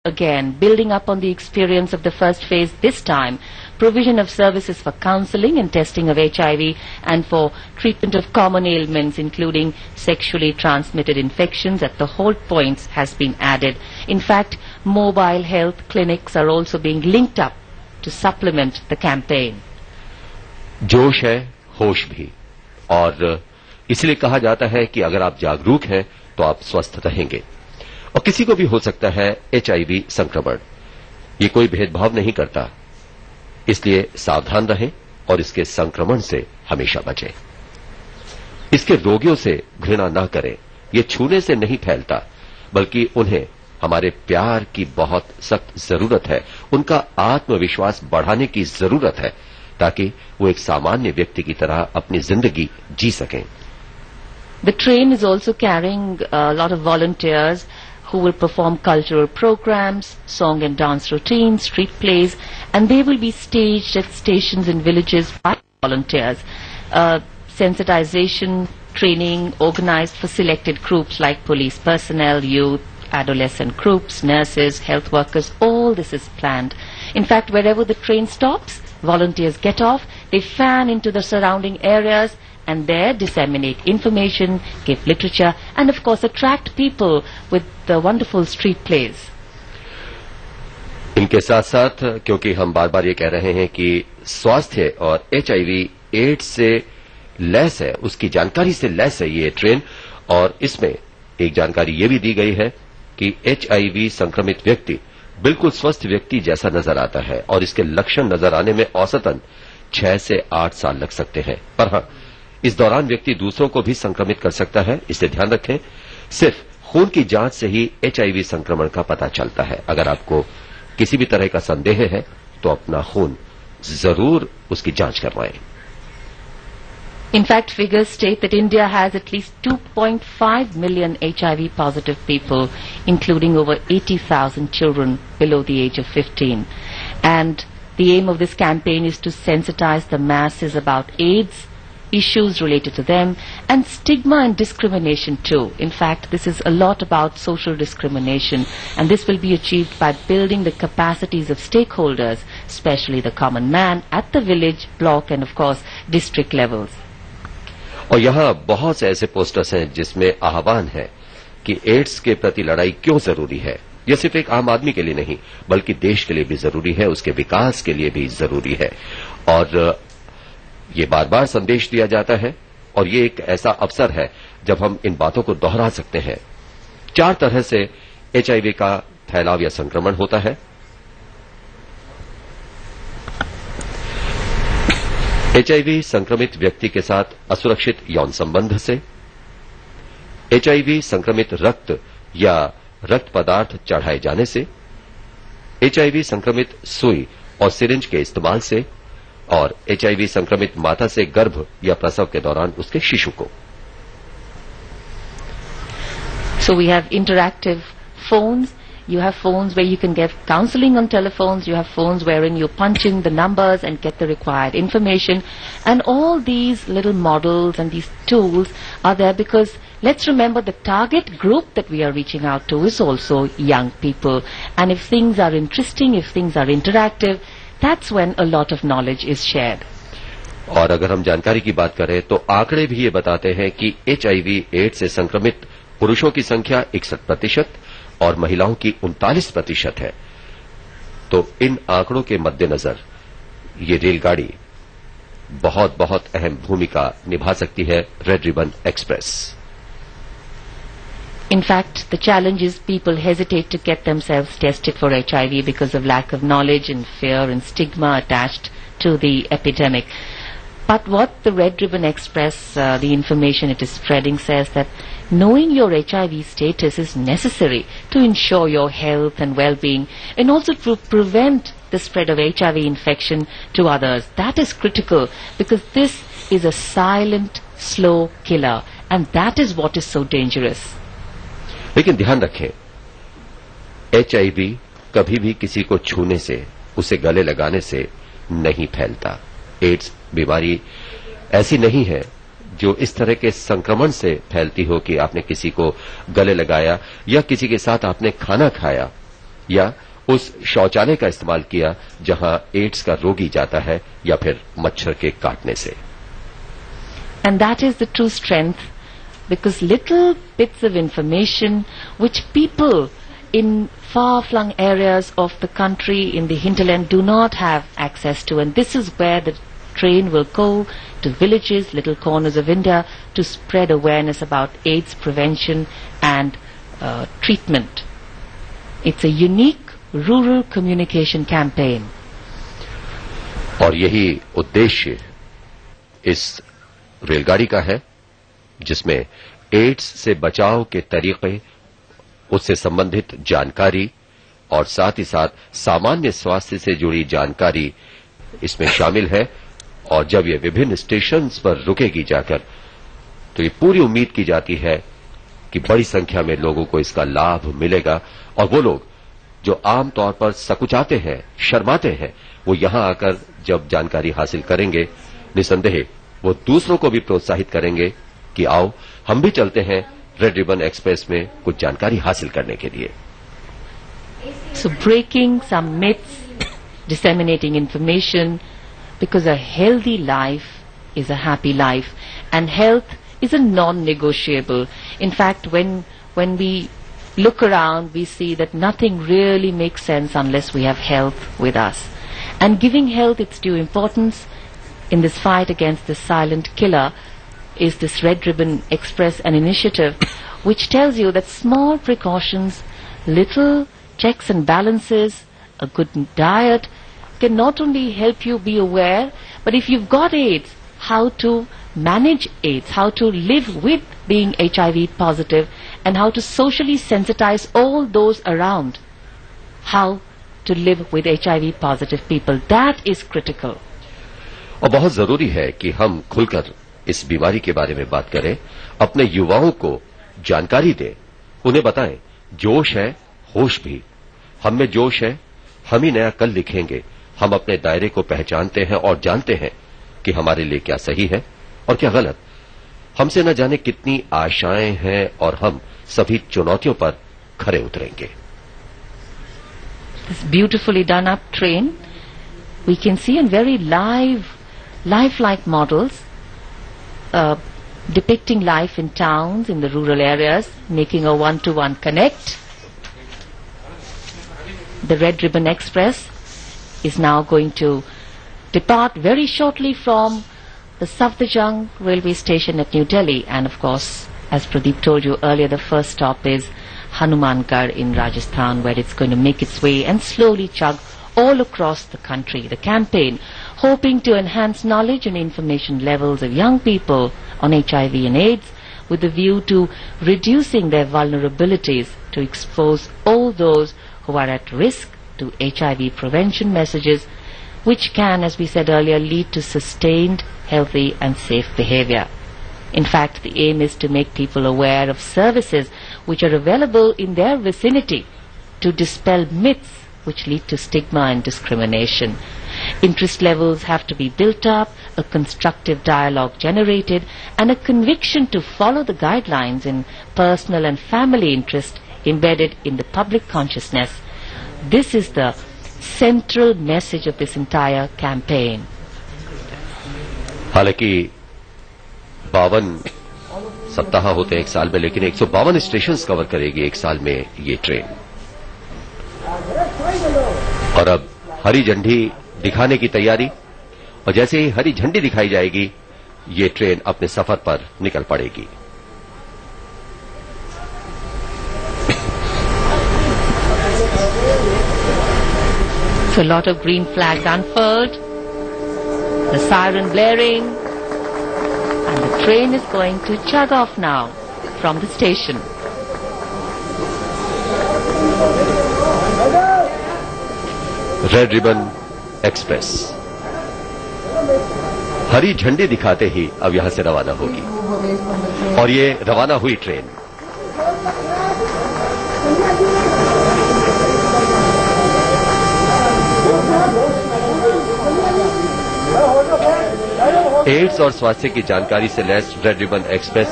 Again, building up on the experience of the first phase this time, provision of services for counseling and testing of HIV and for treatment of common ailments including sexually transmitted infections at the hold points has been added. In fact, mobile health clinics are also being linked up to supplement the campaign. जोश है, होश भी, और इसलिए कहा जाता है कि अगर आप जागरूक हैं तो आप स्वस्थ रहेंगे। और किसी को भी हो सकता है एचआईवी संक्रमण, ये कोई भेदभाव नहीं करता, इसलिए सावधान रहें और इसके संक्रमण से हमेशा बचें। इसके रोगियों से घृणा न करें, ये छूने से नहीं फैलता, बल्कि उन्हें हमारे प्यार की बहुत सख्त जरूरत है, उनका आत्मविश्वास बढ़ाने की जरूरत है, ताकि वो एक सामान्य व्यक्ति की तरह अपनी जिंदगी जी सकें। The train is also carrying a lot of volunteers who will perform cultural programs, song and dance routines, street plays, and they will be staged at stations in villages by volunteers. Sensitization training organized for selected groups like police personnel, youth, adolescent groups, nurses, health workers, all this is planned. In fact, wherever the train stops, volunteers get off, they fan into the surrounding areas and there disseminate information, give literature, and of course attract people with the wonderful street plays. इनके साथ साथ, क्योंकि हम बार बार ये कह रहे हैं कि स्वास्थ्य और एचआईवी एड्स से लैस है, उसकी जानकारी से लैस है ये ट्रेन, और इसमें एक जानकारी ये भी दी गई है कि एचआईवी संक्रमित व्यक्ति बिल्कुल स्वस्थ व्यक्ति जैसा नजर आता है और इसके लक्षण नजर आने में औसतन 6 से 8 साल लग सकते हैं। पर हां, इस दौरान व्यक्ति दूसरों को भी संक्रमित कर सकता है, इसे ध्यान रखें। सिर्फ खून की जांच से ही एचआईवी संक्रमण का पता चलता है। अगर आपको किसी भी तरह का संदेह है तो अपना खून जरूर उसकी जांच करवाएं। In fact, figures state that India has at least 2.5 million HIV positive people, including over 80,000 children below the age of 15. And the aim of this campaign is to sensitize the masses about AIDS, issues related to them, and stigma and discrimination too. In fact, this is a lot about social discrimination, and this will be achieved by building the capacities of stakeholders, especially the common man, at the village, block, and of course, district levels. और यहां बहुत से ऐसे posters हैं जिसमें आह्वान है कि एड्स के प्रति लड़ाई क्यों जरूरी है। यह सिर्फ एक आम आदमी के लिए नहीं, बल्कि देश के लिए भी जरूरी है, उसके विकास के लिए भी जरूरी है। और ये बार बार संदेश दिया जाता है, और ये एक ऐसा अवसर है जब हम इन बातों को दोहरा सकते हैं। 4 तरह से एचआईवी का फैलाव या संक्रमण होता है। एचआईवी संक्रमित व्यक्ति के साथ असुरक्षित यौन संबंध से, एचआईवी संक्रमित रक्त या रक्त पदार्थ चढ़ाए जाने से, एचआईवी संक्रमित सुई और सिरिंज के इस्तेमाल से, और एचआईवी संक्रमित माता से गर्भ या प्रसव के दौरान उसके शिशु को। So we have interactive phones. You have phones where you can get counseling on telephones. You have phones wherein you punch in the numbers and get the required information. And all these little models and these tools are there because let's remember the target group that we are reaching out to is also young people. And if things are interesting, if things are interactive, that's when a lot of knowledge is shared. और अगर हम जानकारी की बात करें तो आंकड़े भी ये बताते हैं कि एचआईवी एड्स से संक्रमित पुरुषों की संख्या 61% और महिलाओं की 39% है। तो इन आंकड़ों के मद्देनजर ये रेलगाड़ी बहुत बहुत अहम भूमिका निभा सकती है, red ribbon express. In fact, the challenge is people hesitate to get themselves tested for HIV because of lack of knowledge and fear and stigma attached to the epidemic. But what the Red Ribbon Express, the information it is spreading, says that knowing your HIV status is necessary to ensure your health and well-being and also to prevent the spread of HIV infection to others. That is critical because this is a silent, slow killer and that is what is so dangerous. लेकिन ध्यान रखें, HIV कभी भी किसी को छूने से, उसे गले लगाने से नहीं फैलता। एड्स बीमारी ऐसी नहीं है जो इस तरह के संक्रमण से फैलती हो कि आपने किसी को गले लगाया या किसी के साथ आपने खाना खाया या उस शौचालय का इस्तेमाल किया जहां एड्स का रोगी जाता है या फिर मच्छर के काटने से। And that is the true strength, because little bits of information which people in far-flung areas of the country in the hinterland do not have access to, and this is where the train will go to villages, little corners of India, to spread awareness about AIDS prevention and treatment. It's a unique rural communication campaign. और यही उद्देश्य इस रेलगाड़ी का है, जिसमें ads से बचाव के तरीके, उससे संबंधित जानकारी और साथ ही साथ सामान्य स्वास्थ्य से जुड़ी जानकारी इसमें शामिल है। और जब ये विभिन्न स्टेशंस पर रुकेगी जाकर, तो ये पूरी उम्मीद की जाती है कि बड़ी संख्या में लोगों को इसका लाभ मिलेगा, और वो लोग जो आमतौर पर सकुचाते हैं, शर्माते हैं, वो यहां आकर जब जानकारी हासिल करेंगे, निसंदेह वो दूसरों को भी प्रोत्साहित करेंगे कि आओ हम भी चलते हैं रेड रिबन एक्सप्रेस में कुछ जानकारी हासिल करने के लिए। So breaking some myths, disseminating information, because a healthy life is a happy life, and health is a non-negotiable. In fact, when we look around, we see that nothing really makes sense unless we have health with us. And giving health its due importance in this fight against this silent killer is this Red Ribbon Express, an initiative which tells you that small precautions, little checks and balances, a good diet can not only help you be aware, but if you've got AIDS, how to manage AIDS, how to live with being HIV positive, and how to socially sensitize all those around how to live with HIV positive people. That is critical. और बहुत जरूरी है कि हम खुलकर इस बीमारी के बारे में बात करें, अपने युवाओं को जानकारी दें, उन्हें बताएं जोश है होश भी, हम में जोश है, हम ही नया कल लिखेंगे, हम अपने दायरे को पहचानते हैं और जानते हैं कि हमारे लिए क्या सही है और क्या गलत। हमसे न जाने कितनी आशाएं हैं और हम सभी चुनौतियों पर खरे उतरेंगे। This beautifully done up train, we can see in very lifelike models depicting life in towns, in the rural areas, making a one-to-one connect. The Red Ribbon Express is now going to depart very shortly from the Safdarjung railway station at New Delhi, and of course, as Pradeep told you earlier, the first stop is Hanumangarh in Rajasthan, where it's going to make its way and slowly chug all across the country. The campaign hoping to enhance knowledge and information levels of young people on HIV and AIDS, with a view to reducing their vulnerabilities to expose all those who are at risk to HIV prevention messages, which can, as we said earlier, lead to sustained, healthy and safe behavior. In fact, the aim is to make people aware of services which are available in their vicinity, to dispel myths which lead to stigma and discrimination. Interest levels have to be built up, a constructive dialogue generated, and a conviction to follow the guidelines in personal and family interest embedded in the public consciousness. This is the central message of this entire campaign. हालांकि 52 सप्ताह होते हैं एक साल में, लेकिन 152 stations cover करेगी एक साल में ये ट्रेन। और अब हरी झंडी दिखाने की तैयारी, और जैसे ही हरी झंडी दिखाई जाएगी, ये ट्रेन अपने सफर पर निकल पड़ेगी। So a lot of green flags unfurled, the siren blaring, and the train is going to chug off now from the station. Red ribbon express हरी झंडी दिखाते ही अब यहां से रवाना होगी, और ये रवाना हुई ट्रेन एड्स और स्वास्थ्य की जानकारी से लैस रेड रिबन एक्सप्रेस